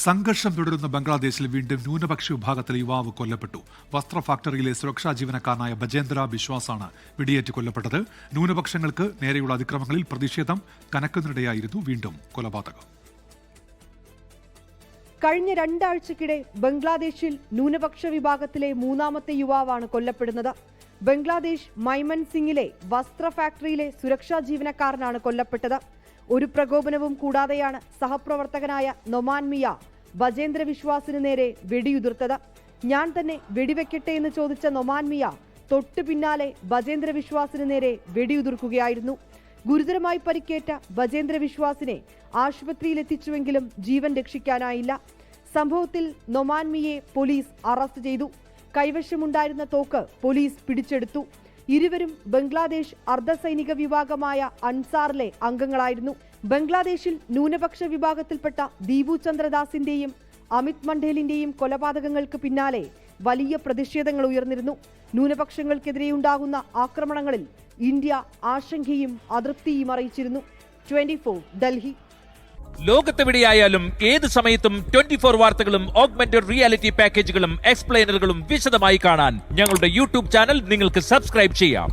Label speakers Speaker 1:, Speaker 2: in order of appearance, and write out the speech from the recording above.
Speaker 1: സംഘർഷം തുടരുന്ന ബംഗ്ലാദേശിൽ വീണ്ടും ന്യൂനപക്ഷ വിഭാഗത്തിലെ യുവാവ് കൊല്ലപ്പെട്ടു. വസ്ത്ര ഫാക്ടറിയിലെ സുരക്ഷാ ജീവനക്കാരനായ ബജേന്ദ്ര ബിശ്വാസാണ് വെടിയേറ്റ് കൊല്ലപ്പെട്ടത്. ന്യൂനപക്ഷങ്ങൾക്ക് നേരെയുള്ള അതിക്രമങ്ങളിൽ പ്രതിഷേധം കനക്കുന്നതിനിടെയായിരുന്നു വീണ്ടും കൊലപാതകം.
Speaker 2: കഴിഞ്ഞ രണ്ടാഴ്ചക്കിടെ ബംഗ്ലാദേശിൽ ന്യൂനപക്ഷ വിഭാഗത്തിലെ മൂന്നാമത്തെ യുവാവാണ് കൊല്ലപ്പെടുന്നത്. ബംഗ്ലാദേശ് മൈമൻ സിംഗിലെ വസ്ത്ര ഫാക്ടറിയിലെ സുരക്ഷാ ജീവനക്കാരനാണ് കൊല്ലപ്പെട്ടത്. ഒരു പ്രകോപനവും കൂടാതെയാണ് സഹപ്രവർത്തകനായ നൊമാൻ മിയ ബജേന്ദ്ര വിശ്വാസിന് നേരെ വെടിയുതിർത്തത്. ഞാൻ തന്നെ വെടിവെക്കട്ടെ എന്ന് ചോദിച്ച നൊമാൻ മിയ തൊട്ടു പിന്നാലെ ബജേന്ദ്ര വിശ്വാസിന് നേരെ വെടിയുതിർക്കുകയായിരുന്നു. ഗുരുതരമായി പരിക്കേറ്റ ബജേന്ദ്ര വിശ്വാസിനെ ആശുപത്രിയിലെത്തിച്ചുവെങ്കിലും ജീവൻ രക്ഷിക്കാനായില്ല. സംഭവത്തിൽ നൊമാൻ മിയെ പോലീസ് അറസ്റ്റ് ചെയ്തു. കൈവശമുണ്ടായിരുന്ന തോക്ക് പോലീസ് പിടിച്ചെടുത്തു. ഇരുവരും ബംഗ്ലാദേശ് അർദ്ധസൈനിക വിഭാഗമായ അൻസാറിലെ അംഗങ്ങളായിരുന്നു. ബംഗ്ലാദേശിൽ ന്യൂനപക്ഷ വിഭാഗത്തിൽപ്പെട്ട ദീപു ചന്ദ്രദാസിന്റെയും അമിത് മണ്ഡേലിന്റെയും കൊലപാതകങ്ങൾക്ക് പിന്നാലെ വലിയ പ്രതിഷേധങ്ങൾ ഉയർന്നിരുന്നു. ന്യൂനപക്ഷങ്ങൾക്കെതിരെയുണ്ടാകുന്ന ആക്രമണങ്ങളിൽ ഇന്ത്യ ആശങ്കയും അതൃപ്തിയും അറിയിച്ചിരുന്നു. 24 ഡൽഹി.
Speaker 3: ലോകത്തെവിടെയായാലും ഏത് സമയത്തും 24 വാർത്തകളും ഓഗ്മെന്റഡ് റിയാലിറ്റി പാക്കേജുകളും എക്സ്പ്ലെയിനറുകളും വിശദമായി കാണാൻ ഞങ്ങളുടെ യൂട്യൂബ് ചാനൽ നിങ്ങൾക്ക് സബ്സ്ക്രൈബ് ചെയ്യാം.